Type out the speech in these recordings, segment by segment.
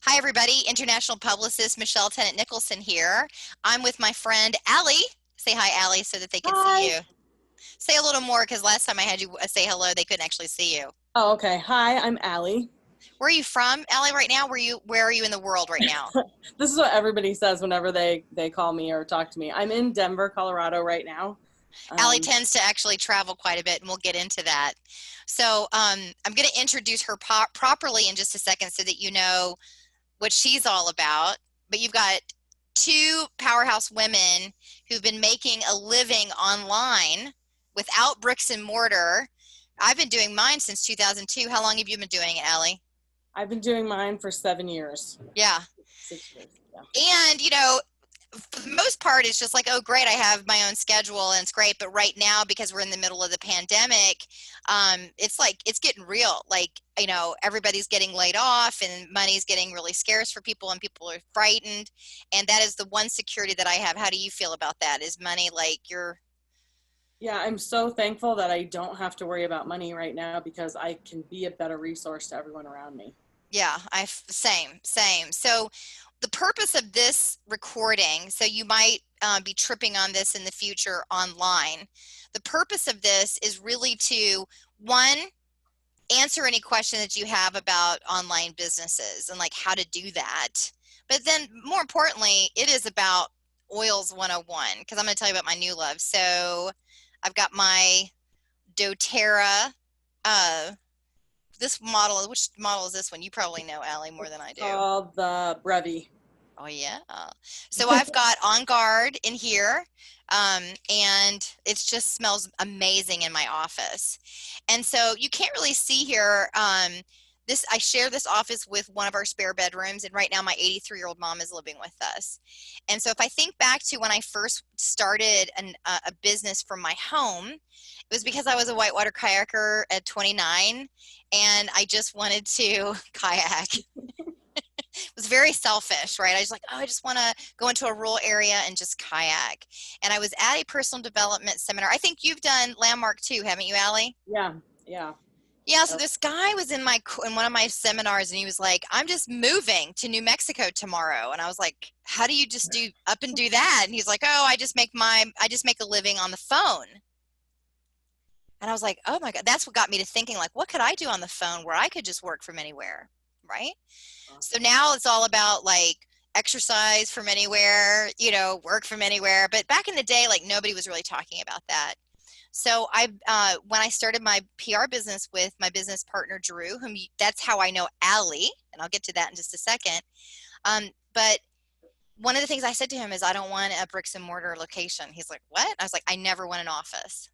Hi, everybody. International publicist Michelle Tennant Nicholson here. I'm with my friend Allie. Say hi, Allie, so that they can see Hi. you. Say a little more because last time I had you say hello, they couldn't actually see you. Oh, okay. Hi, I'm Allie. Where are you from, Allie, right now? Where are you in the world right now? This is what everybody says whenever they call me or talk to me. I'm in Denver, Colorado right now. Allie Um, tends to actually travel quite a bit, and we'll get into that. So I'm going to introduce her properly in just a second so that you know what she's all about. But you've got two powerhouse women who've been making a living online without bricks and mortar. I've been doing mine since 2002. How long have you been doing it, Allie? I've been doing mine for 7 years. Yeah. 6 years. Yeah. And, for the most part, it's just like, oh, great, I have my own schedule and it's great. But right now, because we're in the middle of the pandemic, it's like it's getting real. Like, everybody's getting laid off and money's getting really scarce for people and people are frightened. And that is the one security that I have. How do you feel about that? Is money like your Yeah, I'm so thankful that I don't have to worry about money right now because I can be a better resource to everyone around me. Yeah, same. So the purpose of this recording, so you might be tripping on this in the future online. The purpose of this is really to, one, answer any question that you have about online businesses and like how to do that. But then more importantly, it is about oils 101 because I'm going to tell you about my new love. So I've got my doTERRA uh, this model. Which model is this one? You probably know, Allie, more than I do. Called the Brevi. Oh yeah. So I've got On Guard in here, and it just smells amazing in my office. And so you can't really see here. This I share this office with one of our spare bedrooms, and right now my 83-year-old mom is living with us. And so if I think back to when I first started a business from my home, it was because I was a whitewater kayaker at 29, and I just wanted to kayak. Was very selfish, right? I was like, oh, I just want to go into a rural area and just kayak. And I was at a personal development seminar. I think you've done Landmark too, haven't you, Allie? Yeah, yeah. Yeah, so Oh, this guy was in one of my seminars and he was like, I'm just moving to New Mexico tomorrow. And I was like, how do you just do up and do that? And he's like, oh, I just make a living on the phone. And I was like, oh my God, that's what got me to thinking, like, what could I do on the phone where I could just work from anywhere, right? So awesome. now it's all about like exercise from anywhere, work from anywhere. But back in the day, like nobody was really talking about that. So when I started my PR business with my business partner, Drew, that's how I know Allie, and I'll get to that in just a second. But one of the things I said to him is, I don't want a bricks and mortar location. He's like, what? I was like, I never want an office.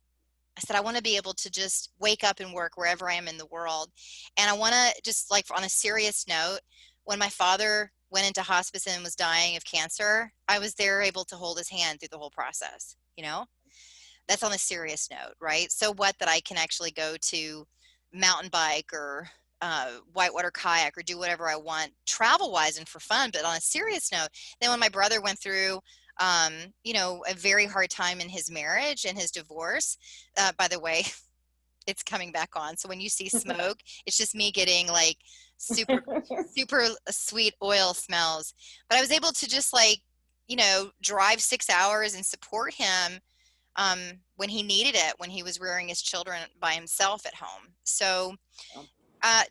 I said, I want to be able to just wake up and work wherever I am in the world. And I want to just like on a serious note, when my father went into hospice and was dying of cancer, I was there able to hold his hand through the whole process, That's on a serious note, right? So what that I can actually go to mountain bike or whitewater kayak or do whatever I want travel wise and for fun. But on a serious note, then when my brother went through a very hard time in his marriage and his divorce. By the way, it's coming back on. So when you see smoke, it's just me getting like super sweet oil smells. But I was able to just like, drive 6 hours and support him when he needed it, when he was rearing his children by himself at home. So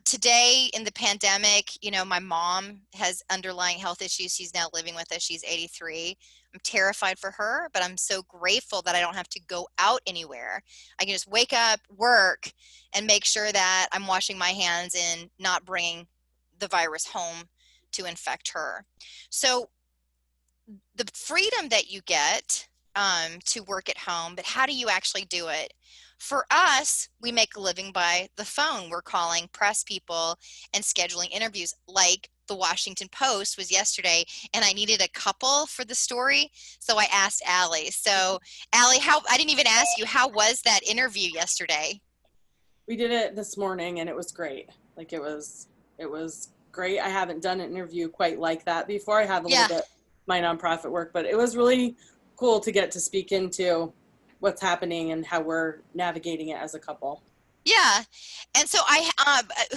today in the pandemic, my mom has underlying health issues. She's now living with us. She's 83. I'm terrified for her, but I'm so grateful that I don't have to go out anywhere. I can just wake up, work, and make sure that I'm washing my hands and not bringing the virus home to infect her. So the freedom that you get to work at home, but how do you actually do it? For us, we make a living by the phone. We're calling press people and scheduling interviews like the Washington Post was yesterday, and I needed a couple for the story, so I asked Allie. So, Allie, I didn't even ask you, how was that interview yesterday? We did it this morning and it was great. Like it was great. I haven't done an interview quite like that before. I have a little Yeah. bit my nonprofit work, but it was really cool to get to speak into what's happening and how we're navigating it as a couple. Yeah. And so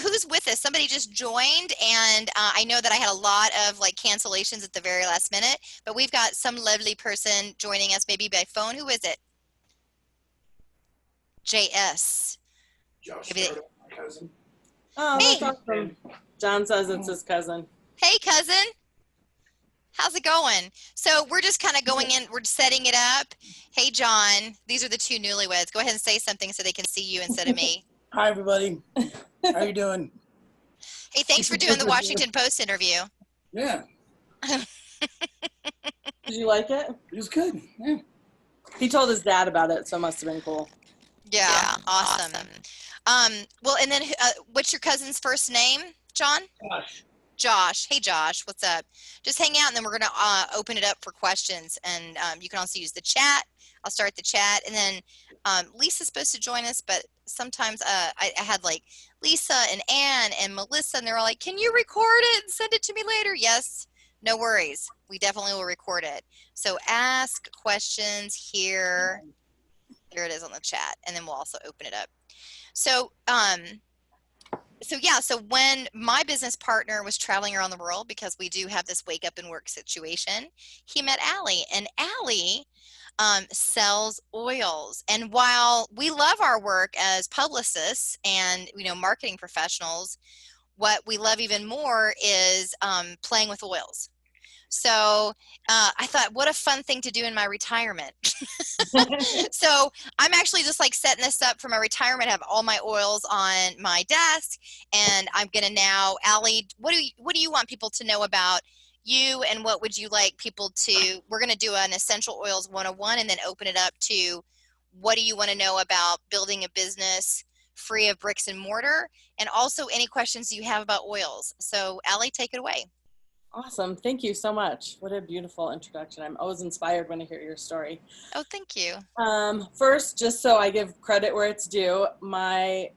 who's with us? Somebody just joined, and I know that I had a lot of like cancellations at the very last minute, but we've got some lovely person joining us maybe by phone. Who is it? JS. Josh Maybe Startle, my cousin. Oh, that's me. awesome. John says it's his cousin. Hey, cousin. How's it going? So we're just kind of going in, we're setting it up. Hey, John, these are the two newlyweds. Go ahead and say something so they can see you instead of me. Hi, everybody. How you doing? Hey, thanks for doing the Washington Post interview. Yeah, Did you like it? it was good. Yeah. He told his dad about it, so it must have been cool. Yeah, awesome. Well, and then what's your cousin's first name, John? Gosh. Josh. Hey, Josh, what's up? Just hang out, and then we're going to open it up for questions. And you can also use the chat. I'll start the chat. And then Lisa's supposed to join us, but sometimes I had like Lisa and Ann and Melissa, and they're all like, can you record it and send it to me later? Yes, no worries. We definitely will record it. So ask questions here. There it is on the chat, and then we'll also open it up. So, so when my business partner was traveling around the world, because we do have this wake up and work situation, he met Allie, and Allie sells oils. And while we love our work as publicists and marketing professionals, what we love even more is playing with oils. So I thought, what a fun thing to do in my retirement. So I'm actually just like setting this up for my retirement. I have all my oils on my desk, and I'm gonna now, Allie, what do you want people to know about you, and what would you like people to? We're gonna do an Essential Oils 101, and then open it up to what do you want to know about building a business free of bricks and mortar, and also any questions you have about oils. So Allie, take it away. Awesome. Thank you so much. What a beautiful introduction. I'm always inspired when I hear your story. Oh, thank you. First, just so I give credit where it's due, my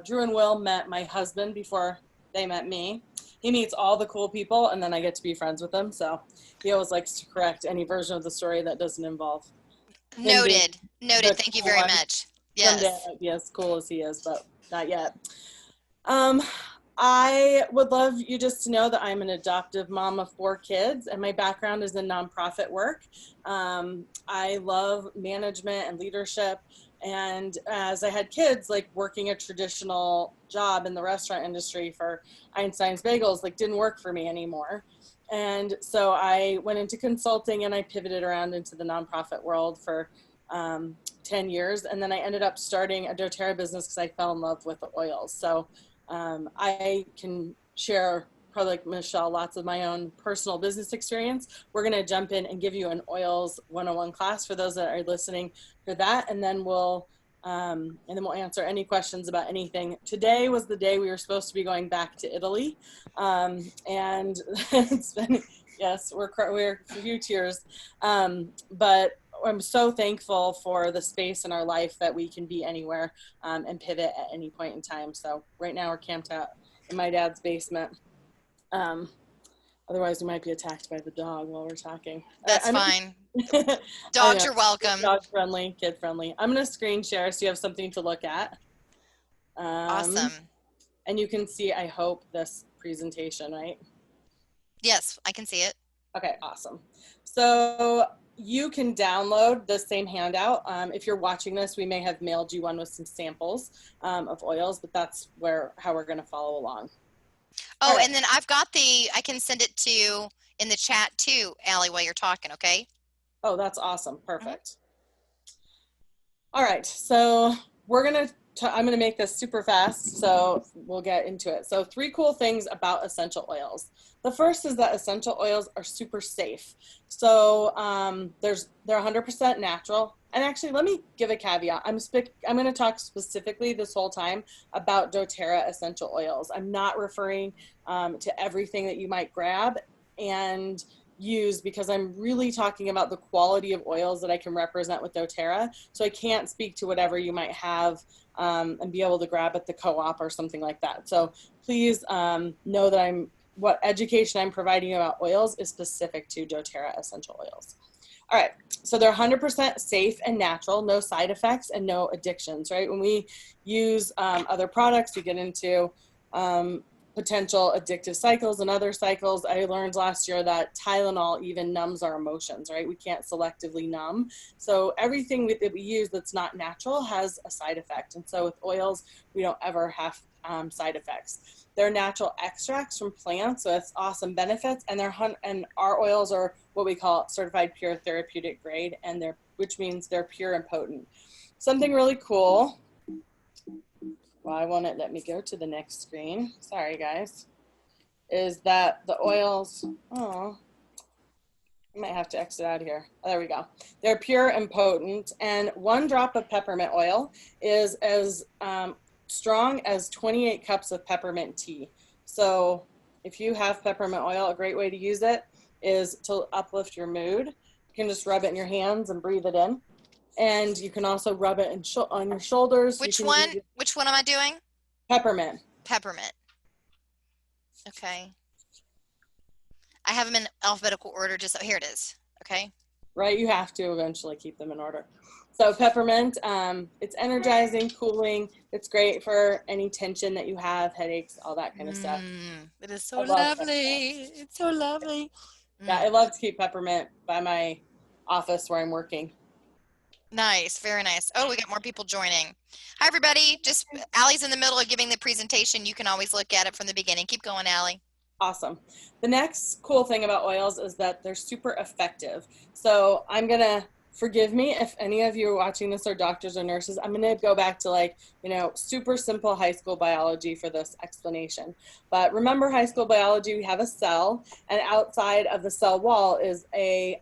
Drew and Will met my husband before they met me. He meets all the cool people, and then I get to be friends with them. So he always likes to correct any version of the story that doesn't involve him being Noted. the Thank you cool very one. much. Someday Yes. I might be as cool as he is, but not yet. I would love you just to know that I'm an adoptive mom of 4 kids, and my background is in nonprofit work. I love management and leadership, and as I had kids, like working a traditional job in the restaurant industry for Einstein's Bagels, like didn't work for me anymore. And so I went into consulting, and I pivoted around into the nonprofit world for 10 years. And then I ended up starting a doTERRA business because I fell in love with the oils. So I can share, probably like Michelle, lots of my own personal business experience. We're going to jump in and give you an oils 101 class for those that are listening for that. And then we'll answer any questions about anything. Today was the day we were supposed to be going back to Italy. And it's been, yes, we're a few tears. But I'm so thankful for the space in our life that we can be anywhere and pivot at any point in time. So right now we're camped out in my dad's basement. Otherwise we might be attacked by the dog while we're talking. That's fine. I Dogs know. are welcome. Dog friendly, kid friendly. I'm going to screen share so you have something to look at. Awesome. And you can see, I hope, this presentation, right? Yes, I can see it. Okay, awesome. So you can download the same handout. If you're watching this, we may have mailed you one with some samples of oils, but that's how we're going to follow along. Oh, right. And then I can send it to you in the chat too, Allie, while you're talking, okay? Oh, that's awesome. Perfect. All right, so I'm going to make this super fast, so we'll get into it. So 3 cool things about essential oils. The first is that essential oils are super safe. So they're 100% natural. And actually, let me give a caveat. I'm going to talk specifically this whole time about doTERRA essential oils. I'm not referring to everything that you might grab and use, because I'm really talking about the quality of oils that I can represent with doTERRA. So I can't speak to whatever you might have and be able to grab at the co-op or something like that. So please know that what education I'm providing about oils is specific to doTERRA essential oils. All right, so they're 100% safe and natural, no side effects and no addictions, right? When we use other products, we get into potential addictive cycles and other cycles. I learned last year that Tylenol even numbs our emotions, right? We can't selectively numb. So everything that we use that's not natural has a side effect. And so with oils, we don't ever have side effects. They're natural extracts from plants, so it's awesome benefits. And our oils are what we call certified pure therapeutic grade, and which means they're pure and potent. Something really cool. Why won't it let me go to the next screen? Sorry, guys. Is that the oils? Oh, I might have to exit out of here. Oh, there we go. They're pure and potent, and 1 drop of peppermint oil is as strong as 28 cups of peppermint tea. So if you have peppermint oil, a great way to use it is to uplift your mood. You can just rub it in your hands and breathe it in. And you can also rub it on your shoulders. Which one? Which one am I doing? Peppermint. Peppermint. Okay. I have them in alphabetical order. Just here it is. Okay. Right, you have to eventually keep them in order. So peppermint, it's energizing, cooling. It's great for any tension that you have, headaches, all that kind of stuff. It is so lovely. It's so lovely. Yeah, I love to keep peppermint by my office where I'm working. Nice, very nice. Oh, we got more people joining. Hi, everybody. Just Allie's in the middle of giving the presentation. You can always look at it from the beginning. Keep going, Allie. Awesome. The next cool thing about oils is that they're super effective. So I'm going to, forgive me if any of you are watching this are doctors or nurses, I'm going to go back to super simple high school biology for this explanation. But remember high school biology, we have a cell, and outside of the cell wall is a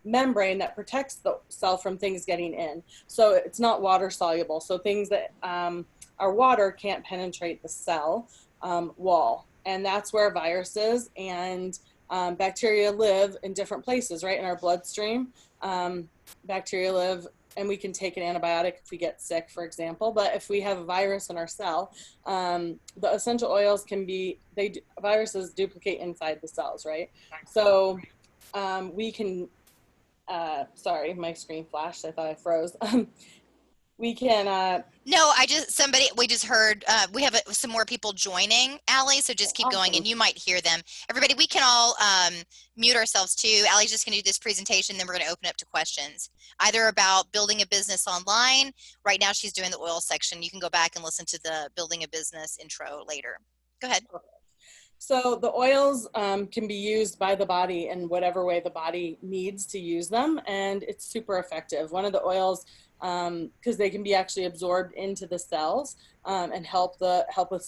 membrane that protects the cell from things getting in. So it's not water soluble. So things that are water can't penetrate the cell wall. And that's where viruses and bacteria live in different places, right? In our bloodstream, bacteria live, and we can take an antibiotic if we get sick, for example. But if we have a virus in our cell, the essential oils viruses duplicate inside the cells, right? So we can, sorry, my screen flashed. I thought I froze. We can no, we just heard we have some more people joining, Allie, so just keep awesome. going and you might hear them. Everybody, we can all mute ourselves too. Allie's just going to do this presentation, then we're going to open up to questions, either about building a business online. Right now she's doing the oil section. You can go back and listen to the building a business intro later. Go ahead. So the oils can be used by the body in whatever way the body needs to use them, and it's super effective. One of the oils, because they can be actually absorbed into the cells and help with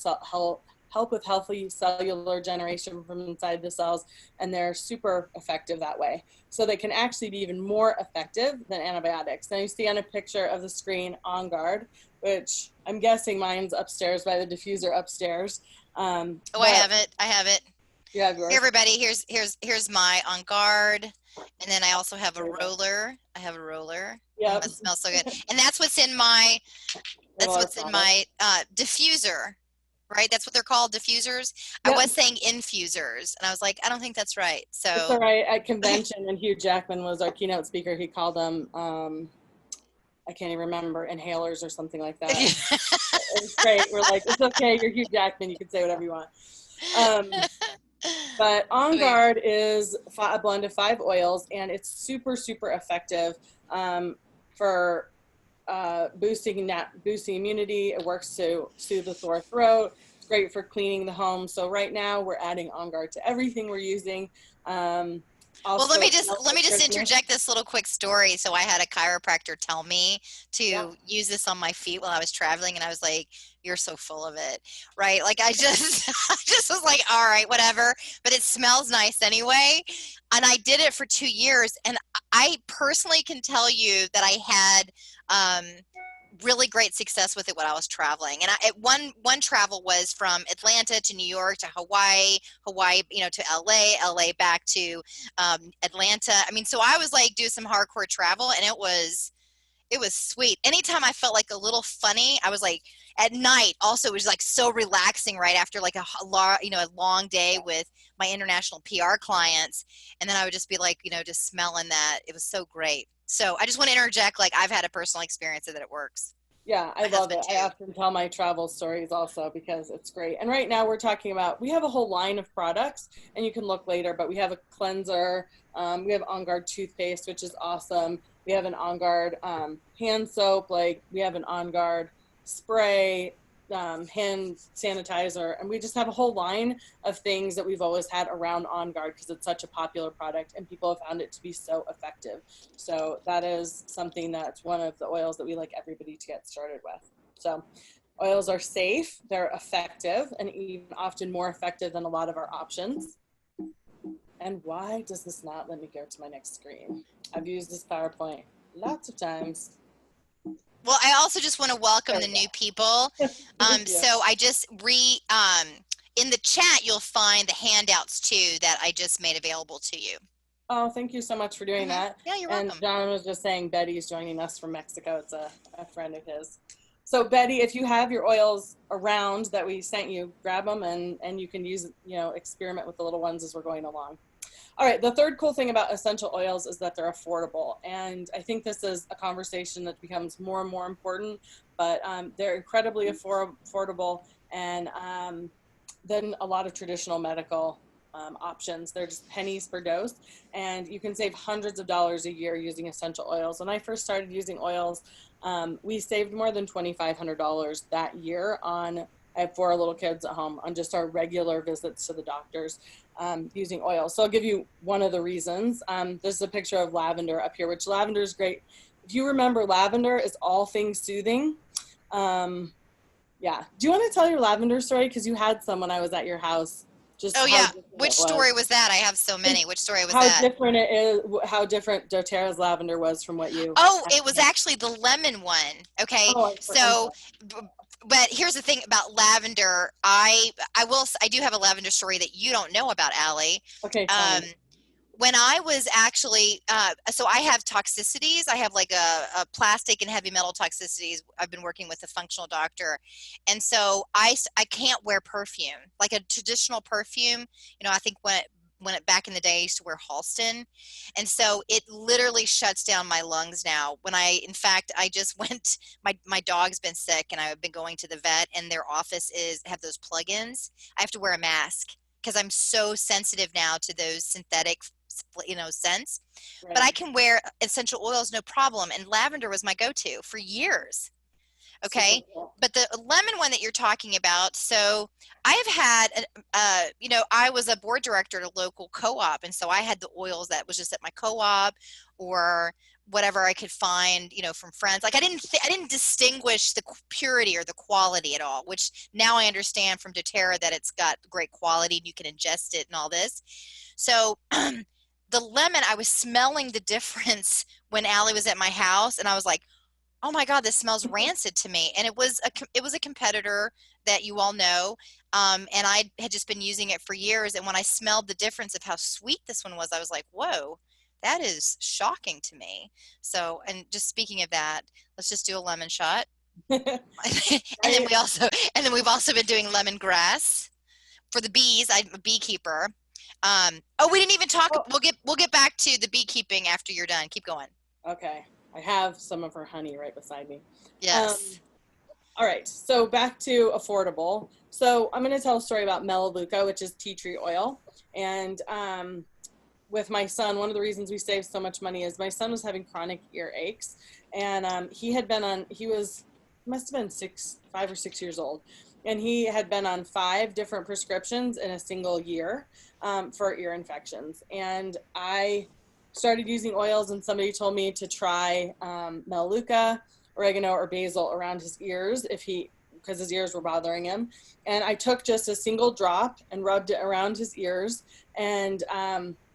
healthy cellular generation from inside the cells, and they're super effective that way. So they can actually be even more effective than antibiotics. Now you see on a picture of the screen On Guard, which I'm guessing mine's upstairs by the diffuser upstairs. I have it. You have yours. Here, everybody, here's my On Guard, and then I also have a roller. Yeah, it smells so good. And that's what's in my diffuser, right? That's what they're called, diffusers. Yep. I was saying infusers, and I was like, I don't think that's right. So it's all right. At convention, and Hugh Jackman was our keynote speaker, he called them I can't even remember, inhalers or something like that. It's great. We're like, it's okay, you're Hugh Jackman, you can say whatever you want. But On Guard is a blend of 5 oils, and it's super, super effective for boosting immunity. It works to soothe the sore throat. It's great for cleaning the home. So right now we're adding On Guard to everything we're using. Also, well, let me just interject this little quick story. So I had a chiropractor tell me to use this on my feet while I was traveling, and I was like, "You're so full of it," right? Like I just was like, "All right, whatever." But it smells nice anyway, and I did it for 2 years, and I personally can tell you that I had really great success with it when I was traveling. And one travel was from Atlanta to New York to Hawaii, to LA back to Atlanta. I mean, so I was like do some hardcore travel, and it was It was sweet. Anytime I felt like a little funny, I was like, at night also it was like so relaxing right after like a long day with my international PR clients. And then I would just be like, just smelling that. It was so great. So I just want to interject, like I've had a personal experience that it works. Yeah, I My love husband it. I too. often tell my travel stories also because it's great. And right now we're talking about, we have a whole line of products and you can look later, but we have a cleanser. We have On Guard toothpaste, which is awesome. We have an On Guard hand soap, like we have an On Guard spray, hand sanitizer, and we just have a whole line of things that we've always had around On Guard because it's such a popular product and people have found it to be so effective. So that is something that's one of the oils that we like everybody to get started with. So oils are safe, they're effective, and even often more effective than a lot of our options. And why does this not let me go to my next screen? I've used this PowerPoint lots of times. Well, I also just want to welcome the new people. So I just in the chat, you'll find the handouts too that I just made available to you. Oh, thank you so much for doing that. Yeah, you're and welcome. John was just saying Betty's joining us from Mexico. It's a friend of his. So Betty, if you have your oils around that we sent you, grab them and you can use, experiment with the little ones as we're going along. All right, the third cool thing about essential oils is that they're affordable. And I think this is a conversation that becomes more and more important, but they're incredibly affordable and than a lot of traditional medical options. They're just pennies per dose, and you can save hundreds of dollars a year using essential oils. When I first started using oils, we saved more than $2,500 that year on, I have 4 little kids at home, on just our regular visits to the doctors using oil. So I'll give you one of the reasons. This is a picture of lavender up here, which lavender is great. If you remember, lavender is all things soothing. Yeah. Do you want to tell your lavender story? Because you had some when I was at your house. Just Oh, how yeah. different Which it was. story was that? I have so many. Which story was How that? different it is, how different doTERRA's lavender was from what you Oh, had. it was actually the lemon one. Okay. Oh, I'm So, but here's the thing about lavender. I do have a lavender story that you don't know about, Allie. okay, tell me. When I was actually, so I have toxicities. I have like a plastic and heavy metal toxicities. I've been working with a functional doctor. And so I can't wear perfume, like a traditional perfume. I think when it back in the day, I used to wear Halston. And so it literally shuts down my lungs now. In fact, I just went, my dog's been sick and I've been going to the vet and their office have those plugins. I have to wear a mask because I'm so sensitive now to those synthetic scents. Right. But I can wear essential oils no problem, and lavender was my go-to for years. Okay. Cool. But the lemon one that you're talking about, so I have had I was a board director at a local co-op, and so I had the oils that was just at my co-op or whatever I could find, from friends. Like I didn't distinguish the purity or the quality at all, which now I understand from doTERRA that it's got great quality and you can ingest it and all this. So the lemon, I was smelling the difference when Allie was at my house, and I was like, oh my God, this smells rancid to me. And it was a competitor that you all know. And I had just been using it for years. And when I smelled the difference of how sweet this one was, I was like, whoa, that is shocking to me. So, and just speaking of that, let's just do a lemon shot. and then we've also been doing lemongrass for the bees. I'm a beekeeper. We didn't even talk. Oh. We'll get back to the beekeeping after you're done. Keep going. Okay. I have some of her honey right beside me. Yes. All right. So back to affordable. So I'm going to tell a story about Melaleuca, which is tea tree oil. And with my son, one of the reasons we saved so much money is my son was having chronic ear aches. And he must have been 5 or 6 years old. And he had been on 5 different prescriptions in a single year for ear infections. And I started using oils, and somebody told me to try Melaleuca, oregano, or basil around his ears because his ears were bothering him. And I took just a single drop and rubbed it around his ears, and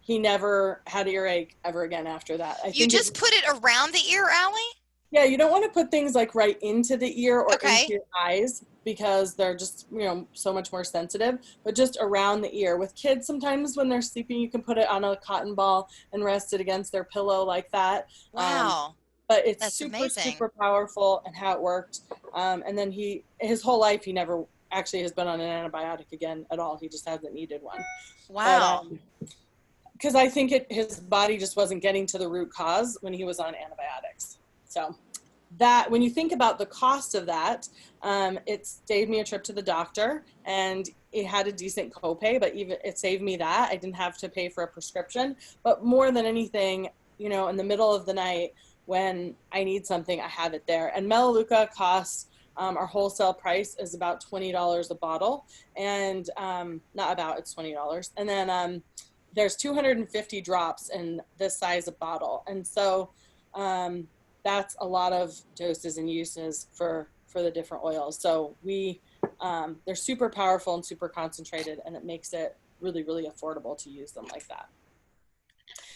he never had earache ever again after that. You just put it around the ear, Allie? Yeah, you don't want to put things like right into the ear or Okay. into your eyes because they're just, so much more sensitive, but just around the ear. With kids, sometimes when they're sleeping, you can put it on a cotton ball and rest it against their pillow like that. Wow. but it's That's super, amazing. super powerful and how it worked. And then his whole life, he never actually has been on an antibiotic again at all. He just hasn't needed one. Wow. But, because I think his body just wasn't getting to the root cause when he was on antibiotics. So that, when you think about the cost of that, it saved me a trip to the doctor, and it had a decent copay, but even it saved me that. I didn't have to pay for a prescription. But more than anything, you know, in the middle of the night when I need something, I have it there. And Melaleuca costs, our wholesale price is about $20 a bottle, and not about, it's $20. And then there's 250 drops in this size of bottle. And so that's a lot of doses and uses for the different oils. So they're super powerful and super concentrated, and it makes it really, really affordable to use them like that.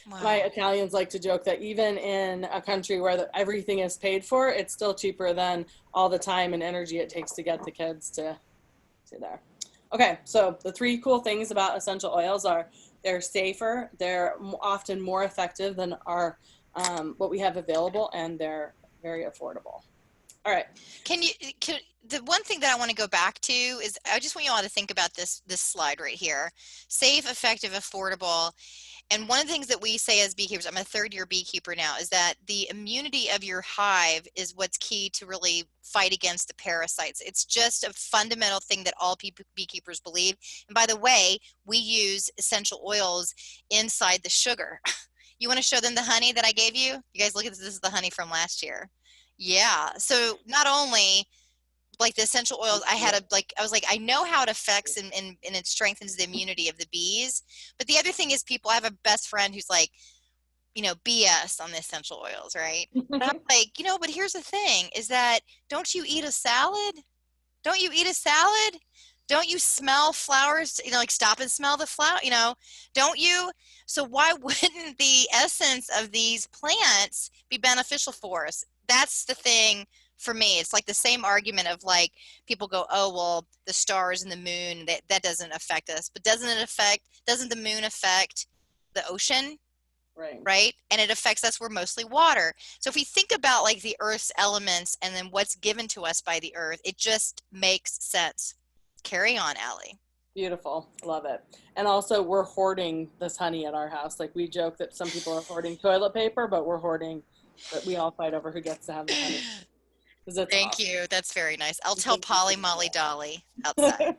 Wow. My Italians like to joke that even in a country where everything is paid for, it's still cheaper than all the time and energy it takes to get the kids to there. Okay, so the 3 cool things about essential oils are they're safer, they're often more effective than what we have available, and they're very affordable. All right. The one thing that I want to go back to is I just want you all to think about this slide right here. Safe, effective, affordable. And one of the things that we say as beekeepers, I'm a 3rd-year beekeeper now, is that the immunity of your hive is what's key to really fight against the parasites. It's just a fundamental thing that all beekeepers believe. And by the way, we use essential oils inside the sugar. You want to show them the honey that I gave you? You guys look at this. This is the honey from last year. Yeah. So not only like the essential oils, I was like, I know how it affects and it strengthens the immunity of the bees. But the other thing is I have a best friend who's like, you know, BS on the essential oils, right? And I'm like, you know, but here's the thing is that don't you eat a salad? Don't you eat a salad? Don't you smell flowers, you know, like stop and smell the flower, you know, don't you? So why wouldn't the essence of these plants be beneficial for us? That's the thing for me. It's like the same argument of like people go, oh, well, the stars and the moon, that doesn't affect us. But doesn't the moon affect the ocean? Right? And it affects us. We're mostly water. So if we think about like the earth's elements and then what's given to us by the earth, it just makes sense. Carry on, Allie. Beautiful. Love it. And also we're hoarding this honey at our house. Like we joke that some people are hoarding toilet paper, but we're hoarding that we all fight over who gets to have the honey. Thank you. That's very nice. I'll tell Polly, Molly, Dolly outside.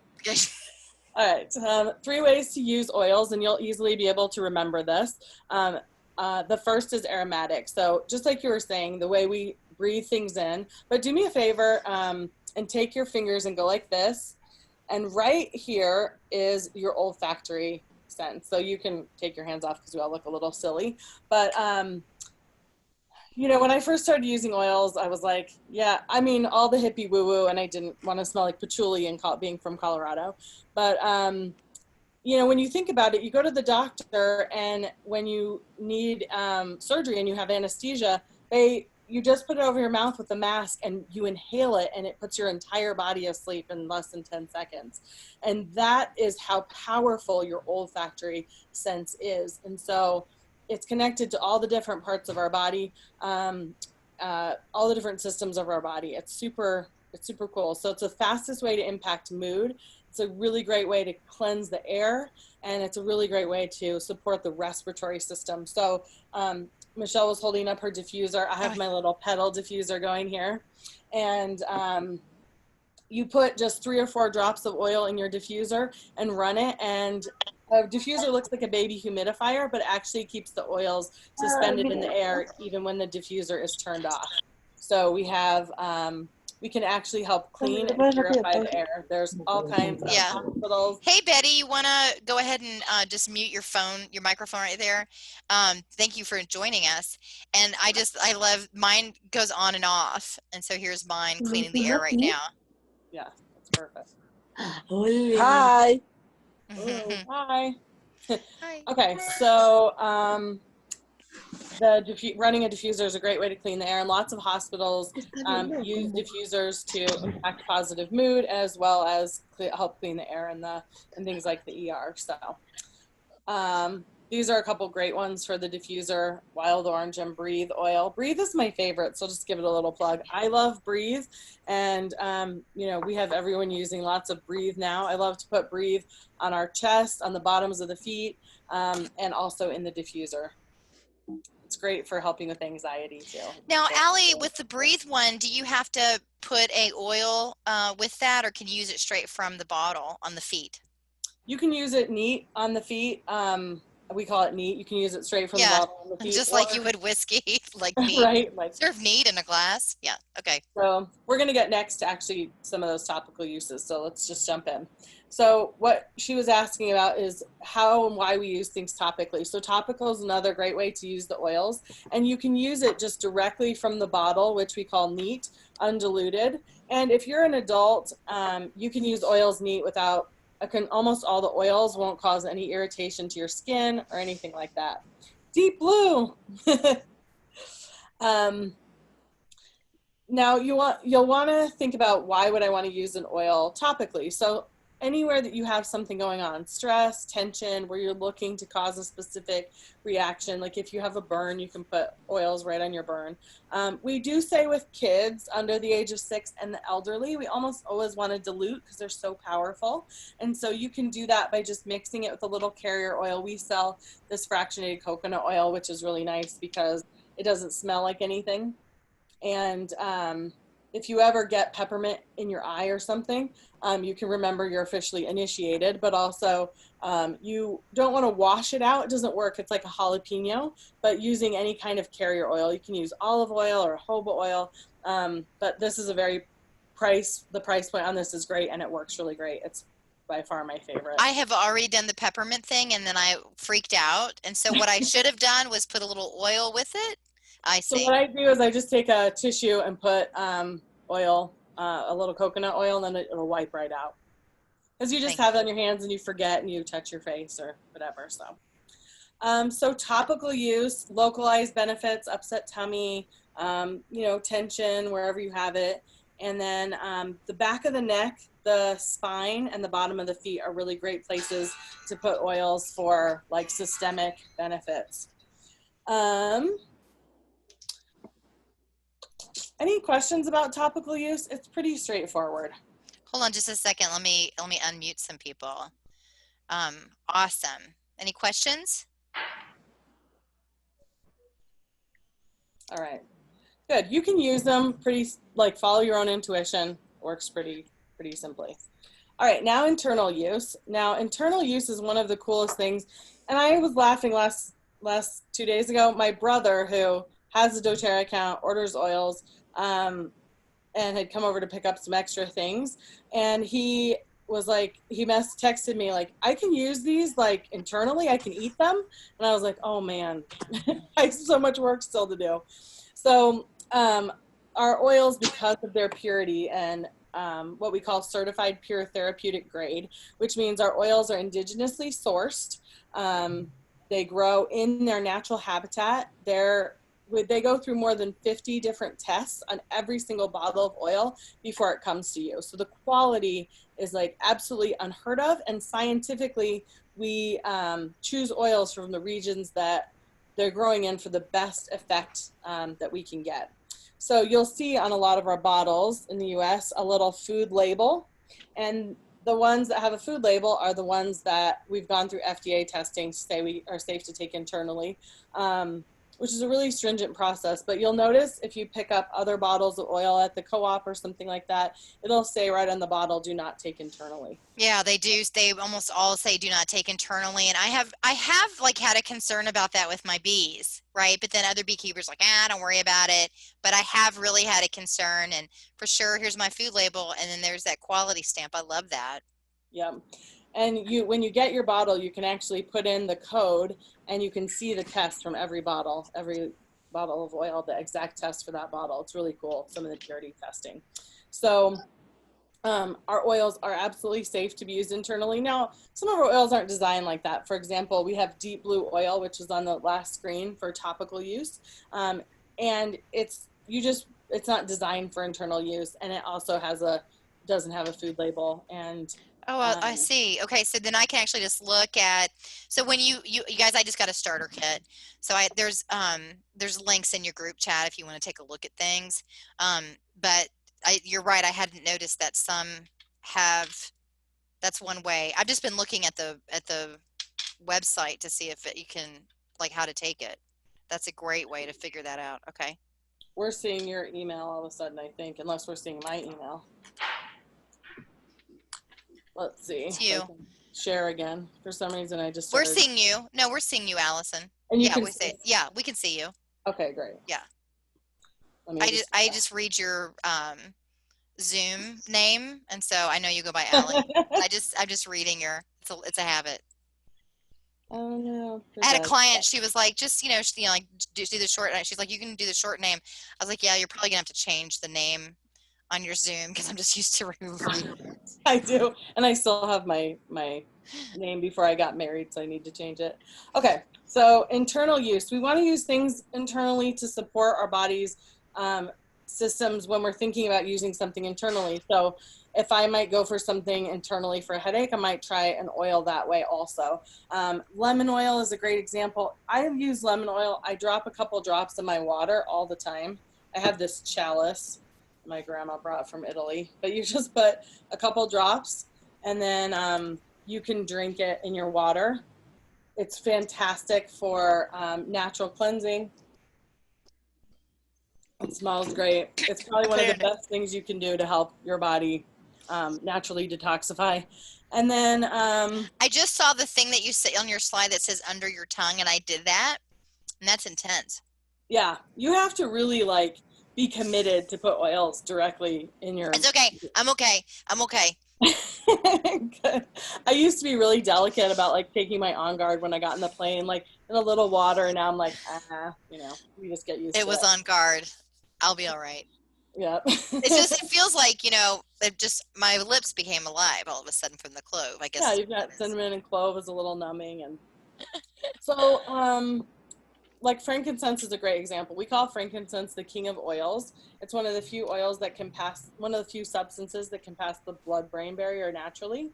All right. 3 ways to use oils, and you'll easily be able to remember this. The first is aromatic. So just like you were saying, the way we breathe things in, but do me a favor and take your fingers and go like this. And right here is your olfactory sense. So you can take your hands off because we all look a little silly. But, you know, when I first started using oils, I was like, yeah, I mean, all the hippie woo-woo, and I didn't want to smell like patchouli and being from Colorado. But, you know, when you think about it, you go to the doctor, and when you need surgery and you have anesthesia, you just put it over your mouth with a mask and you inhale it, and it puts your entire body asleep in less than 10 seconds. And that is how powerful your olfactory sense is. And so it's connected to all the different parts of our body, all the different systems of our body. It's super cool. So it's the fastest way to impact mood. It's a really great way to cleanse the air, and it's a really great way to support the respiratory system. So Michelle was holding up her diffuser. I have my little pedal diffuser going here. And you put just 3 or 4 drops of oil in your diffuser and run it. And a diffuser looks like a baby humidifier, but it actually keeps the oils suspended in the air even when the diffuser is turned off. So we have, we can actually help clean and purify the air. There's all kinds of hospitals. Hey, Betty, you want to go ahead and just mute your microphone right there? Thank you for joining us. And I love, mine goes on and off. And so here's mine cleaning the air right now. Yeah, that's perfect. Hi. Hi. Hi. Okay, so running a diffuser is a great way to clean the air, and lots of hospitals use diffusers to impact positive mood as well as help clean the air and things like the ER. So These are a couple great ones for the diffuser, Wild Orange and Breathe oil. Breathe is my favorite, so just give it a little plug. I love Breathe, and you know, we have everyone using lots of Breathe now. I love to put Breathe on our chest, on the bottoms of the feet, and also in the diffuser. It's great for helping with anxiety too. Now, Allie, with the Breathe one, do you have to put a oil with that, or can you use it straight from the bottle on the feet? You can use it neat on the feet. We call it neat. You can use it straight from the Yeah, bottle on the feet. just like you would whiskey, like neat. Right? Like, serve neat in a glass. Yeah, okay. so we're going to get next to actually some of those topical uses. So let's just jump in. So what she was asking about is how and why we use things topically. So topical is another great way to use the oils. And you can use it just directly from the bottle, which we call neat, undiluted. And if you're an adult, you can use oils neat without, almost all the oils won't cause any irritation to your skin or anything like that. Deep blue. Now you'll want to think about, why would I want to use an oil topically? So anywhere that you have something going on, stress, tension, where you're looking to cause a specific reaction, like if you have a burn, you can put oils right on your burn. We do say with kids under the age of 6 and the elderly, we almost always want to dilute because they're so powerful. And so you can do that by just mixing it with a little carrier oil. We sell this fractionated coconut oil, which is really nice because it doesn't smell like anything. And if you ever get peppermint in your eye or something, you can remember you're officially initiated, but also you don't want to wash it out. It doesn't work. It's like a jalapeno, but using any kind of carrier oil, you can use olive oil or jojoba oil. But this is a the price point on this is great, and it works really great. It's by far my favorite. I have already done the peppermint thing, and then I freaked out. And so what I should have done was put a little oil with it. I see. So what I do is I just take a tissue and put oil, a little coconut oil, and then it'll wipe right out. Because you just have it on your hands and you forget and you touch your face or whatever. So topical use, localized benefits, upset tummy, you know, tension, wherever you have it. And then the back of the neck, the spine, and the bottom of the feet are really great places to put oils for like systemic benefits. Any questions about topical use? It's pretty straightforward. Hold on just a second. Let me unmute some people. Awesome. Any questions? All right. Good. You can use them follow your own intuition. Works pretty simply. All right, now internal use. Now internal use is one of the coolest things. And I was laughing last 2 days ago. My brother, who has a doTERRA account, orders oils, and had come over to pick up some extra things. And he was like, texted me like, I can use these like internally, I can eat them. And I was like, oh man, I have so much work still to do. So our oils, because of their purity and what we call certified pure therapeutic grade, which means our oils are indigenously sourced. They grow in their natural habitat. They go through more than 50 different tests on every single bottle of oil before it comes to you. So the quality is like absolutely unheard of. And scientifically, we choose oils from the regions that they're growing in for the best effect that we can get. So you'll see on a lot of our bottles in the US a little food label, and the ones that have a food label are the ones that we've gone through FDA testing to say we are safe to take internally, which is a really stringent process. But you'll notice if you pick up other bottles of oil at the co-op or something like that, it'll say right on the bottle, do not take internally. Yeah, they do. They almost all say do not take internally. And I have like had a concern about that with my bees, right? But then other beekeepers like, don't worry about it. But I have really had a concern, and for sure, here's my food label. And then there's that quality stamp. I love that. Yeah. And when you get your bottle, you can actually put in the code and you can see the test from every bottle of oil, the exact test for that bottle. It's really cool, some of the purity testing. So our oils are absolutely safe to be used internally. Now, some of our oils aren't designed like that. For example, we have deep blue oil, which is on the last screen for topical use. And it's not designed for internal use. And it also doesn't have a food label. And Oh, I see. Okay, so then I can actually just look at. So when you guys, I just got a starter kit. So there's links in your group chat if you want to take a look at things. But you're right. I hadn't noticed that some have. That's one way. I've just been looking at the website to see if you can like how to take it. That's a great way to figure that out. Okay. We're seeing your email all of a sudden, I think, unless we're seeing my email. Let's see It's if I you. can share again. For some reason, I just We're started. seeing you. No, we're seeing you, Allison. And you Yeah, can we see. say. Yeah, we can see you. Okay, great. Yeah. Let me I just read your Zoom name, and so I know you go by Allie. I'm just reading your. It's a habit. Oh no. I had a client. She was like, just like do the short. She's like, you can do the short name. I was like, yeah, you're probably gonna have to change the name on your Zoom because I'm just used to reading. I do, and I still have my name before I got married, so I need to change it. Okay, so internal use. We want to use things internally to support our body's systems when we're thinking about using something internally. So if I might go for something internally for a headache, I might try an oil that way also. Lemon oil is a great example. I have used lemon oil. I drop a couple drops in my water all the time. I have this chalice my grandma brought from Italy, but you just put a couple drops and then you can drink it in your water. It's fantastic for natural cleansing. It smells great. It's probably one of the best things you can do to help your body naturally detoxify. And then I just saw the thing that you say on your slide that says under your tongue, and I did that, and that's intense. Yeah, you have to really like be committed to put oils directly in your. It's okay. I'm okay. I'm okay. Good. I used to be really delicate about like taking my On Guard when I got in the plane, like in a little water, and now I'm like, we just get used to it. It was On Guard. I'll be all right. Yeah. It feels like, my lips became alive all of a sudden from the clove, I guess. Yeah, you've got cinnamon and clove is a little numbing. And so, like frankincense is a great example. We call frankincense the king of oils. It's one of the few oils that can pass, one of the few substances that can pass the blood-brain barrier naturally.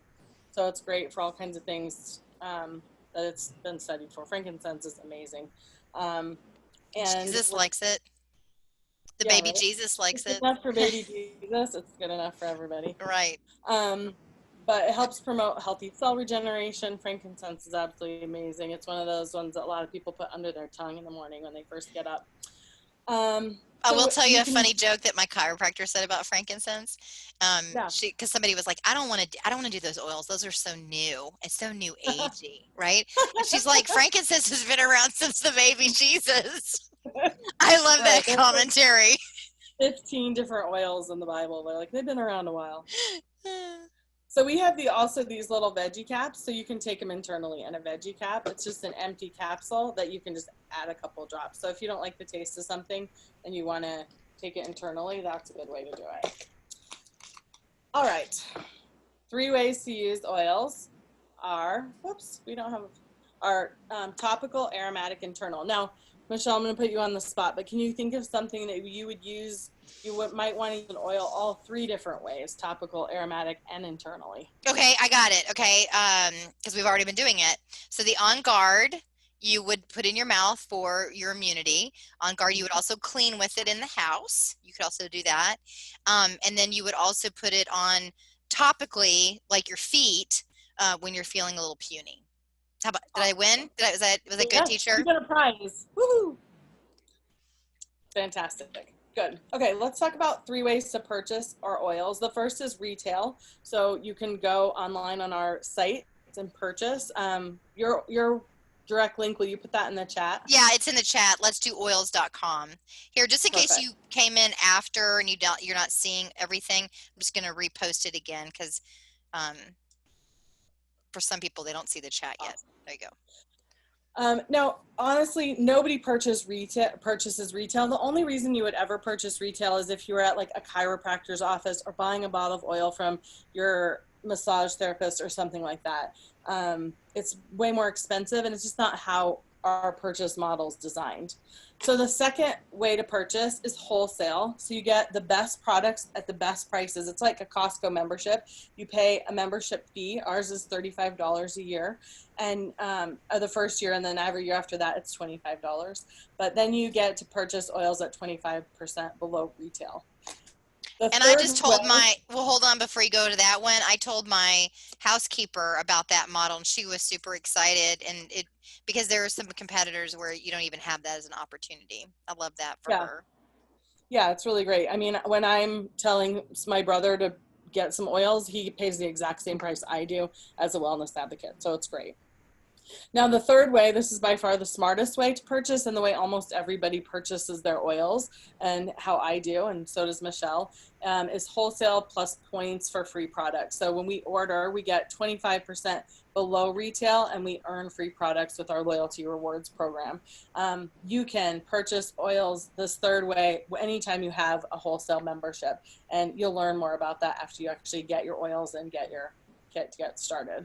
So it's great for all kinds of things that it's been studied for. Frankincense is amazing. And Jesus likes it. The baby Jesus likes it. It's enough for baby Jesus. It's good enough for everybody. Right. But it helps promote healthy cell regeneration. Frankincense is absolutely amazing. It's one of those ones that a lot of people put under their tongue in the morning when they first get up. I will tell you a funny joke that my chiropractor said about frankincense. Because somebody was like, I don't want to do those oils. Those are so new. It's so new agey, right? And she's like, frankincense has been around since the baby Jesus. I love that commentary. 15 different oils in the Bible. They're like, they've been around a while. So we have also these little veggie caps, so you can take them internally in a veggie cap. It's just an empty capsule that you can just add a couple drops. So if you don't like the taste of something and you want to take it internally, that's a good way to do it. All right. 3 ways to use oils are, topical, aromatic, internal. Now, Michelle, I'm going to put you on the spot, but can you think of something that you would use, might want to use an oil all 3 different ways, topical, aromatic, and internally? Okay, I got it. Okay, because we've already been doing it. So the On Guard, you would put in your mouth for your immunity. On Guard, you would also clean with it in the house. You could also do that. And then you would also put it on topically, like your feet, when you're feeling a little puny. How about, did I win? Was I a good teacher? You got a prize. Woohoo! Fantastic. Good. Okay, let's talk about 3 ways to purchase our oils. The first is retail. So you can go online on our site and purchase. Your direct link, will you put that in the chat? Yeah, it's in the chat. Let's do oils.com. Here, just in case you came in after and you're not seeing everything, I'm just going to repost it again because for some people, they don't see the chat yet. There you go. Now, honestly, nobody purchases retail. The only reason you would ever purchase retail is if you were at like a chiropractor's office or buying a bottle of oil from your massage therapist or something like that. It's way more expensive, and it's just not how our purchase models designed. So the second way to purchase is wholesale. So you get the best products at the best prices. It's like a Costco membership. You pay a membership fee. Ours is $35 a year, and the first year, and then every year after that, it's $25. But then you get to purchase oils at 25% below retail. And I just told well, hold on before you go to that one. I told my housekeeper about that model, and she was super excited. And because there are some competitors where you don't even have that as an opportunity. I love that for her. Yeah, it's really great. I mean, when I'm telling my brother to get some oils, he pays the exact same price I do as a wellness advocate. So it's great. Now, the third way, this is by far the smartest way to purchase, and the way almost everybody purchases their oils, and how I do, and so does Michelle, is wholesale plus points for free products. So when we order, we get 25% below retail, and we earn free products with our loyalty rewards program. You can purchase oils this third way anytime you have a wholesale membership, and you'll learn more about that after you actually get your oils and get started.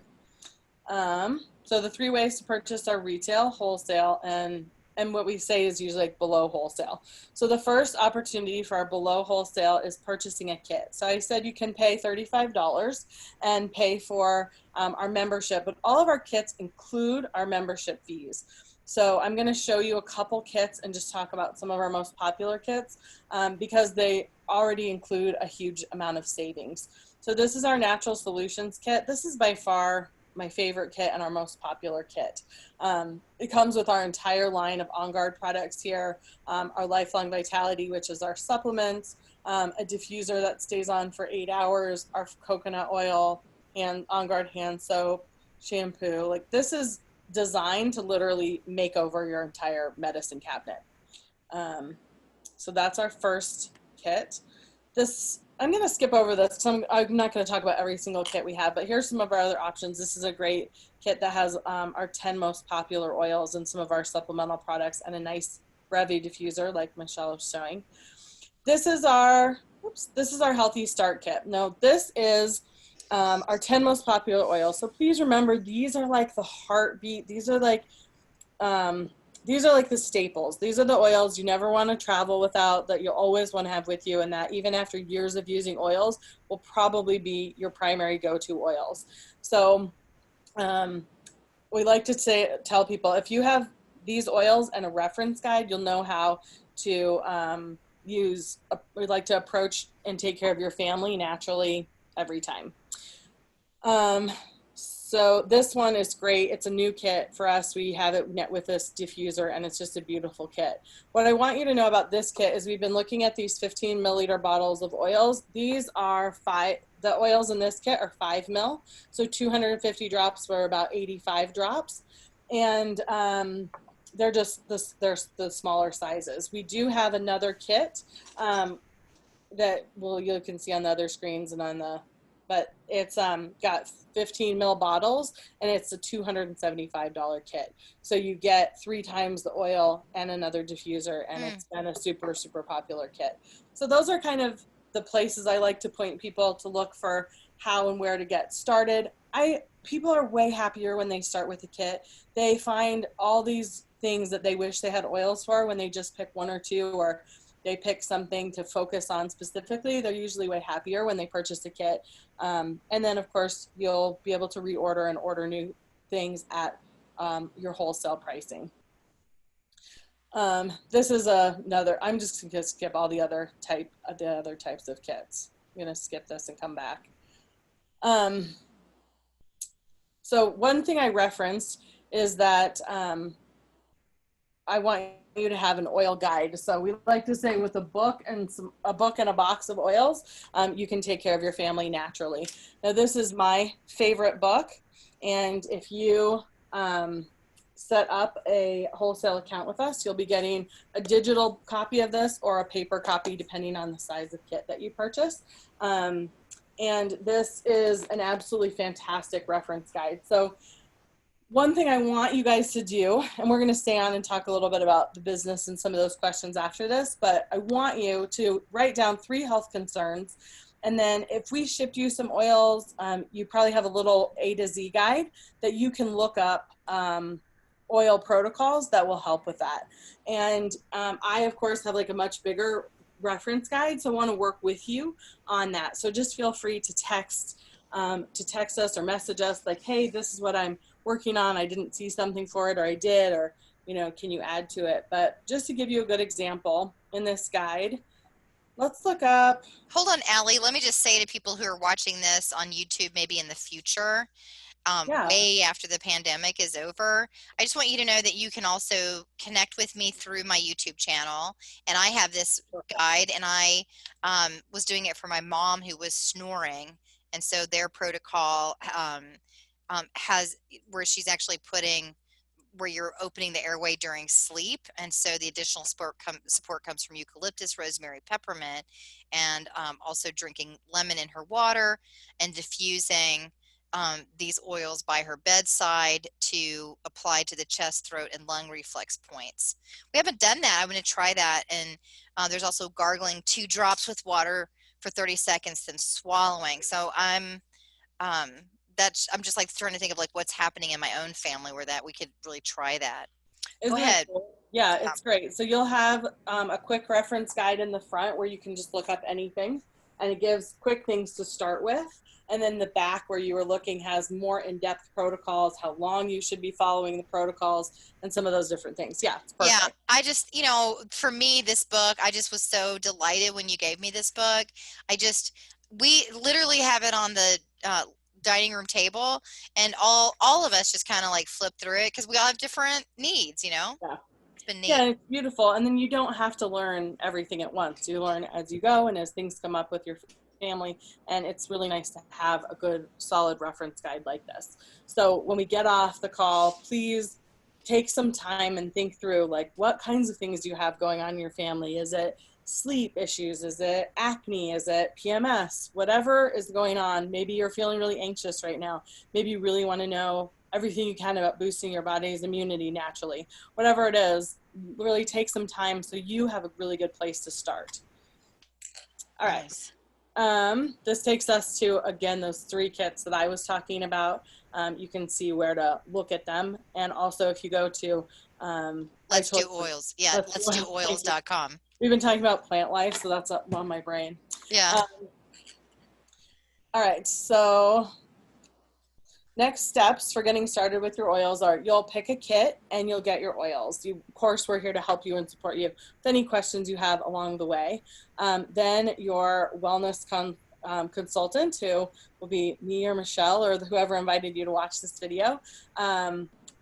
So the three ways to purchase are retail, wholesale, and what we say is usually like below wholesale. So the first opportunity for our below wholesale is purchasing a kit. So I said you can pay $35 and pay for our membership, but all of our kits include our membership fees. So I'm going to show you a couple kits and just talk about some of our most popular kits because they already include a huge amount of savings. So this is our Natural Solutions kit. This is by far my favorite kit and our most popular kit. It comes with our entire line of On Guard products here, our Lifelong Vitality, which is our supplements, a diffuser that stays on for 8 hours, our coconut oil, and On Guard hand soap, shampoo. Like, this is designed to literally make over your entire medicine cabinet. So that's our first kit. I'm going to skip over this because I'm not going to talk about every single kit we have, but here's some of our other options. This is a great kit that has our 10 most popular oils and some of our supplemental products and a nice Revy diffuser like Michelle was showing. This is our Healthy Start kit. Now, this is our 10 most popular oils. So please remember, these are like the heartbeat. These are like the staples. These are the oils you never want to travel without, that you'll always want to have with you, and that even after years of using oils will probably be your primary go-to oils. So we like to tell people, if you have these oils and a reference guide, you'll know how to we like to approach and take care of your family naturally every time. So this one is great. It's a new kit for us. We have it with this diffuser, and it's just a beautiful kit. What I want you to know about this kit is we've been looking at these 15 milliliter bottles of oils. These are the oils in this kit are 5 ml. So 250 drops for about 85 drops. And they're they're the smaller sizes. We do have another kit that you can see on the other screens and but it's got 15 ml bottles, and it's a $275 kit. So you get 3 times the oil and another diffuser, and it's been a super, super popular kit. So those are kind of the places I like to point people to look for how and where to get started. People are way happier when they start with a kit. They find all these things that they wish they had oils for when they just pick 1 or 2, or they pick something to focus on specifically. They're usually way happier when they purchase a kit. And then, of course, you'll be able to reorder and order new things at your wholesale pricing. This is another, I'm just going to skip all the other types of kits. I'm going to skip this and come back. So one thing I referenced is that I want you to have an oil guide. So we like to say, with a book and a box of oils, you can take care of your family naturally. Now, this is my favorite book, and if you set up a wholesale account with us, you'll be getting a digital copy of this or a paper copy, depending on the size of kit that you purchase. And this is an absolutely fantastic reference guide. So one thing I want you guys to do, and we're going to stay on and talk a little bit about the business and some of those questions after this, but I want you to write down 3 health concerns. And then if we shipped you some oils, you probably have a little A to Z guide that you can look up oil protocols that will help with that. And I, of course, have like a much bigger reference guide, so I want to work with you on that. So just feel free to text us or message us like, hey, this is what I'm working on. I didn't see something for it, or I did, or, you know, can you add to it? But just to give you a good example in this guide, let's look up. Hold on, Allie. Let me just say to people who are watching this on YouTube, maybe in the future, Yeah. way after the pandemic is over, I just want you to know that you can also connect with me through my YouTube channel. And I have this guide, and I was doing it for my mom who was snoring. And so their protocol has where she's actually putting where you're opening the airway during sleep. And so the additional support comes from eucalyptus, rosemary, peppermint, and also drinking lemon in her water and diffusing these oils by her bedside to apply to the chest, throat, and lung reflex points. We haven't done that. I'm going to try that. And there's also gargling 2 drops with water for 30 seconds, then swallowing. So I'm just like trying to think of like what's happening in my own family where that we could really try that. Isn't Go ahead. cool? Yeah, it's great. So you'll have a quick reference guide in the front where you can just look up anything, and it gives quick things to start with. And then the back where you were looking has more in-depth protocols, how long you should be following the protocols, and some of those different things. Yeah, it's perfect. Yeah, I just, for me, this book, I just was so delighted when you gave me this book. We literally have it on the dining room table, and all of us just kind of like flip through it because we all have different needs, Yeah. It's been neat. Yeah, it's beautiful. And then you don't have to learn everything at once. You learn as you go and as things come up with your family. And it's really nice to have a good, solid reference guide like this. So when we get off the call, please take some time and think through, like, what kinds of things do you have going on in your family? Is it sleep issues? Is it acne? Is it PMS? Whatever is going on. Maybe you're feeling really anxious right now. Maybe you really want to know everything you can about boosting your body's immunity naturally. Whatever it is, really take some time so you have a really good place to start. All right. Nice. This takes us to, again, those 3 kits that I was talking about. You can see where to look at them. And also if you go to Let's Do Oils. Yeah, let'sdooils.com. We've been talking about plant life, so that's up on my brain. Yeah. All right, so next steps for getting started with your oils are you'll pick a kit and you'll get your oils. Of course, we're here to help you and support you with any questions you have along the way. Then your wellness consultant, who will be me or Michelle or whoever invited you to watch this video,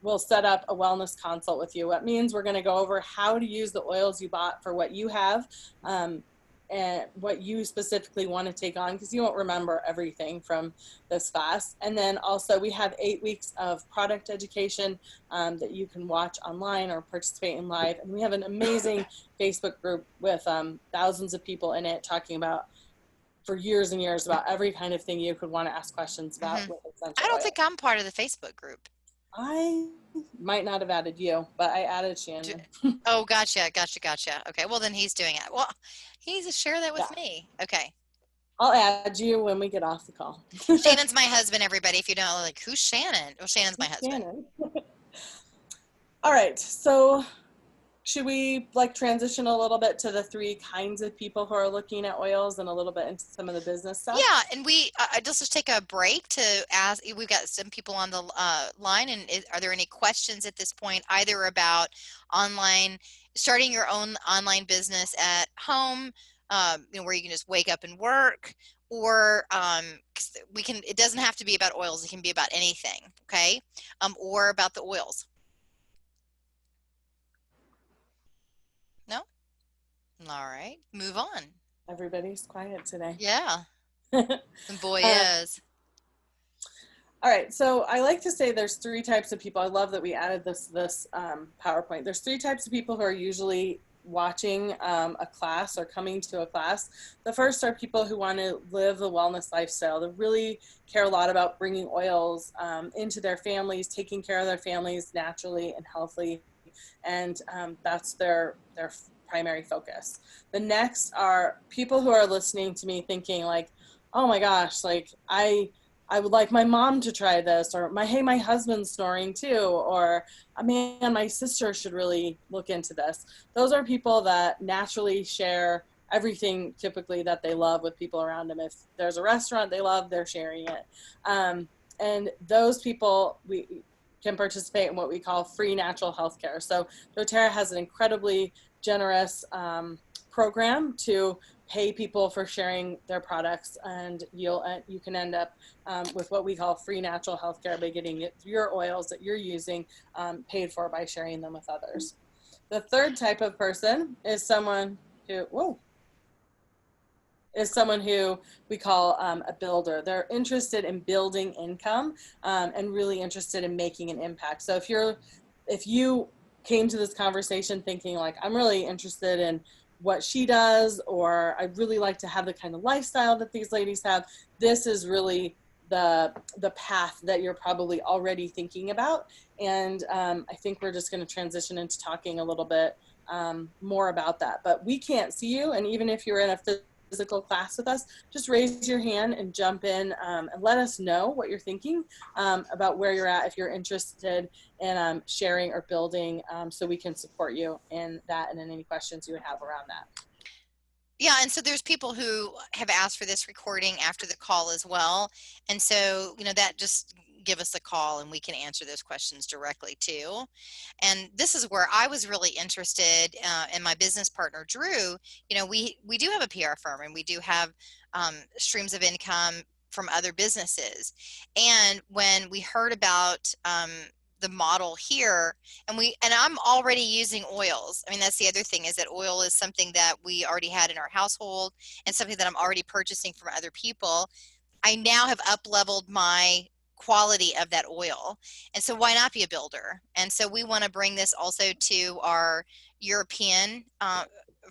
we'll set up a wellness consult with you. That means we're going to go over how to use the oils you bought for what you have and what you specifically want to take on, because you won't remember everything from this class. And then also we have 8 weeks of product education that you can watch online or participate in live. And we have an amazing Facebook group with thousands of people in it talking about for years and years about every kind of thing you could want to ask questions about with essential I don't oil. think I'm part of the Facebook group. I might not have added you, but I added Shannon. Oh, gotcha. Okay, well then he's doing it. Well, he needs to share that with me. Okay. I'll add you when we get off the call. Shannon's my husband, everybody. If you don't know, like, who's Shannon? Well, Shannon's my husband. Shannon. All right, so should we like transition a little bit to the 3 kinds of people who are looking at oils and a little bit into some of the business stuff? Yeah, and we just take a break to ask. We've got some people on the line, and are there any questions at this point, either about starting your own online business at home, where you can just wake up and work, or because it doesn't have to be about oils. It can be about anything, okay, or about the oils. No? All right, move on. Everybody's quiet today. Yeah. And boy is. All right, so I like to say there's 3 types of people. I love that we added this PowerPoint. There's 3 types of people who are usually watching a class or coming to a class. The first are people who want to live the wellness lifestyle. They really care a lot about bringing oils into their families, taking care of their families naturally and healthily, and that's their primary focus. The next are people who are listening to me thinking like, oh my gosh, like I I would like my mom to try this, or hey, my husband's snoring too, or man, my sister should really look into this. Those are people that naturally share everything typically that they love with people around them. If there's a restaurant they love, they're sharing it. And those people, we can participate in what we call free natural health care. So doTERRA has an incredibly generous program to pay people for sharing their products, and you can end up with what we call free natural health care by getting your oils that you're using paid for by sharing them with others. The third type of person is someone who we call a builder. They're interested in building income and really interested in making an impact. So if you came to this conversation thinking like, I'm really interested in what she does, or I'd really like to have the kind of lifestyle that these ladies have, this is really the path that you're probably already thinking about. And I think we're just going to transition into talking a little bit more about that. But we can't see you, and even if you're in a physical class with us, just raise your hand and jump in and let us know what you're thinking about where you're at, if you're interested in sharing or building, so we can support you in that and in any questions you would have around that. Yeah, and so there's people who have asked for this recording after the call as well. And so, that just give us a call and we can answer those questions directly too. And this is where I was really interested in my business partner, Drew. We do have a PR firm, and we do have streams of income from other businesses. And when we heard about the model here, and I'm already using oils. I mean, that's the other thing, is that oil is something that we already had in our household and something that I'm already purchasing from other people. I now have up leveled my quality of that oil, and so why not be a builder? And so we want to bring this also to our European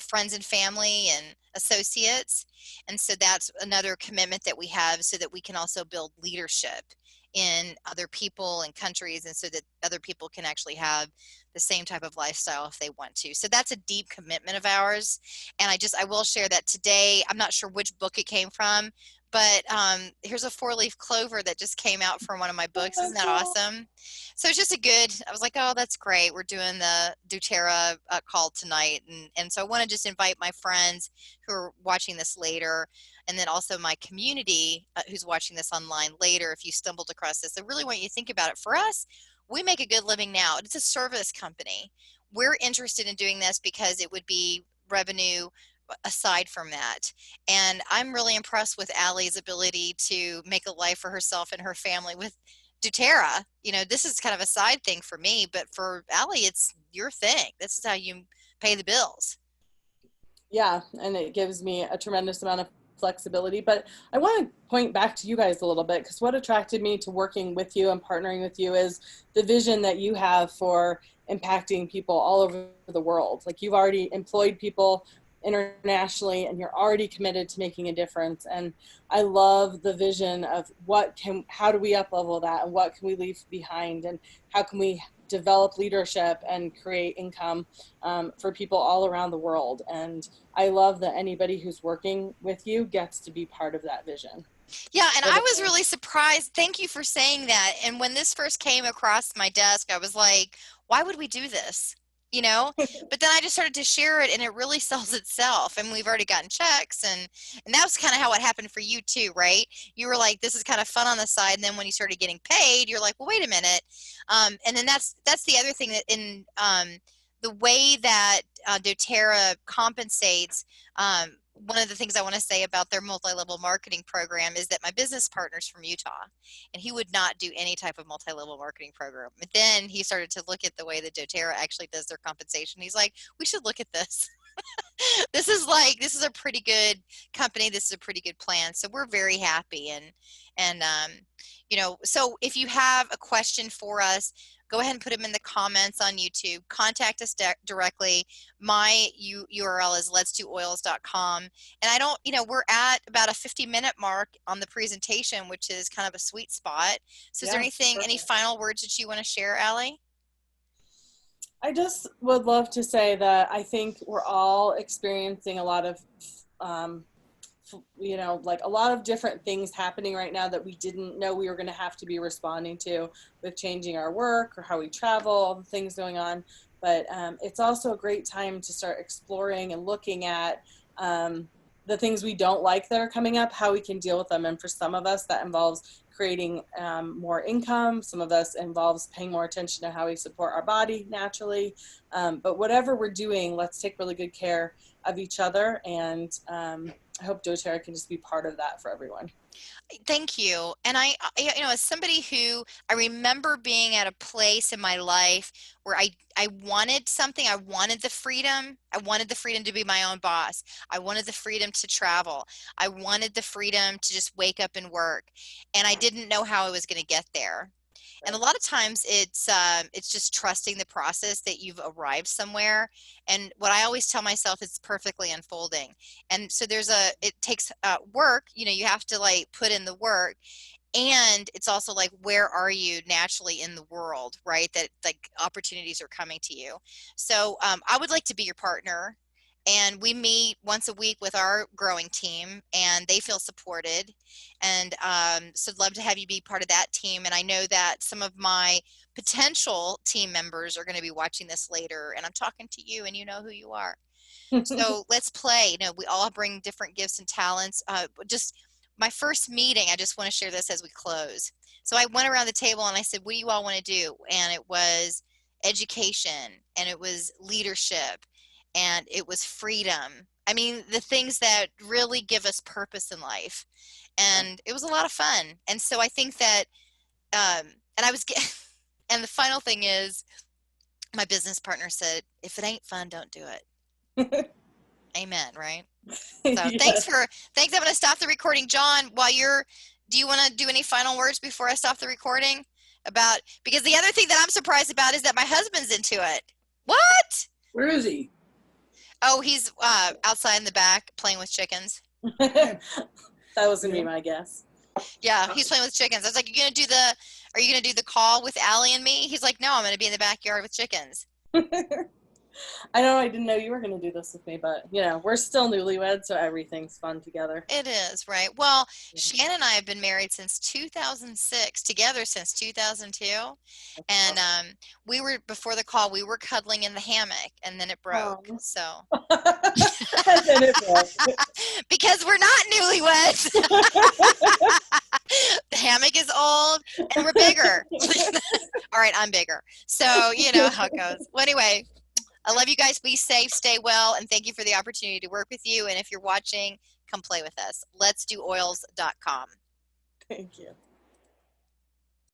friends and family and associates. And so that's another commitment that we have, so that we can also build leadership in other people and countries, and so that other people can actually have the same type of lifestyle if they want to. So that's a deep commitment of ours. And I will share that today, I'm not sure which book it came from, but here's a 4-leaf clover that just came out from one of my books. Isn't that awesome? So it's just I was like, oh, that's great. We're doing the doTERRA call tonight. And so I want to just invite my friends who are watching this later, and then also my community who's watching this online later, if you stumbled across this. I really want you to think about it. For us, we make a good living now. It's a service company. We're interested in doing this because it would be revenue aside from that. And I'm really impressed with Allie's ability to make a life for herself and her family with doTERRA. This is kind of a side thing for me, but for Allie, it's your thing. This is how you pay the bills. Yeah, and it gives me a tremendous amount of flexibility. But I want to point back to you guys a little bit, because what attracted me to working with you and partnering with you is the vision that you have for impacting people all over the world. Like, you've already employed people internationally, and you're already committed to making a difference. And I love the vision of how do we up level that, and what can we leave behind, and how can we develop leadership and create income for people all around the world. And I love that anybody who's working with you gets to be part of that vision. Yeah, and I was really surprised. Thank you for saying that. And when this first came across my desk, I was like, why would we do this? But then I just started to share it, and it really sells itself. And we've already gotten checks, and that was kind of how it happened for you too, right? You were like, this is kind of fun on the side. And then when you started getting paid, you're like, well, wait a minute. And then that's the other thing, that in the way that doTERRA compensates, one of the things I want to say about their multi-level marketing program is that my business partner's from Utah, and he would not do any type of multi-level marketing program. But then he started to look at the way that doTERRA actually does their compensation. He's like, we should look at this. This is a pretty good company. This is a pretty good plan. So we're very happy. And so if you have a question for us, go ahead and put them in the comments on YouTube. Contact us directly. My URL is letsdooils.com. And we're at about a 50-minute mark on the presentation, which is kind of a sweet spot. So is there any final words that you want to share, Allie? I just would love to say that I think we're all experiencing a lot of you know, like a lot of different things happening right now that we didn't know we were going to have to be responding to with changing our work or how we travel, all the things going on. But it's also a great time to start exploring and looking at the things we don't like that are coming up, how we can deal with them. And for some of us, that involves creating more income. Some of us involves paying more attention to how we support our body naturally. But whatever we're doing, let's take really good care of each other. And I hope doTERRA can just be part of that for everyone. Thank you. And you know, as somebody who I remember being at a place in my life where I wanted something, I wanted the freedom. I wanted the freedom to be my own boss. I wanted the freedom to travel. I wanted the freedom to just wake up and work. And I didn't know how I was going to get there. And a lot of times it's just trusting the process that you've arrived somewhere. And what I always tell myself is perfectly unfolding. And so it takes work, you know, you have to like put in the work. And it's also like, where are you naturally in the world, right? That like opportunities are coming to you. So I would like to be your partner. And we meet once a week with our growing team, and they feel supported. And so I'd love to have you be part of that team. And I know that some of my potential team members are going to be watching this later, and I'm talking to you, and you know who you are. So let's play. You know, we all bring different gifts and talents. Just my first meeting, I just want to share this as we close. So I went around the table and I said, what do you all want to do? And it was education, and it was leadership, and it was freedom. I mean, the things that really give us purpose in life. And it was a lot of fun. And so I think that, and I was, and the final thing is, my business partner said, if it ain't fun, don't do it. Amen, right? So Yes. thanks. I'm going to stop the recording. John, do you want to do any final words before I stop the recording? Because the other thing that I'm surprised about is that my husband's into it. What? Where is he? Oh, he's outside in the back playing with chickens. That was going to be my guess. Yeah, he's playing with chickens. I was like, are you going to do the call with Allie and me? He's like, no, I'm going to be in the backyard with chickens. I didn't know you were going to do this with me, but you know, we're still newlyweds, so everything's fun together. It is, right? Well, Shannon and I have been married since 2006, together since 2002. And before the call, we were cuddling in the hammock, and then it broke. Oh. So And then it broke. because we're not newlyweds. The hammock is old and we're bigger. All right, I'm bigger. So you know how it goes. Well, anyway, I love you guys. Be safe, stay well, and thank you for the opportunity to work with you. And if you're watching, come play with us. Let's do oils.com. Thank you.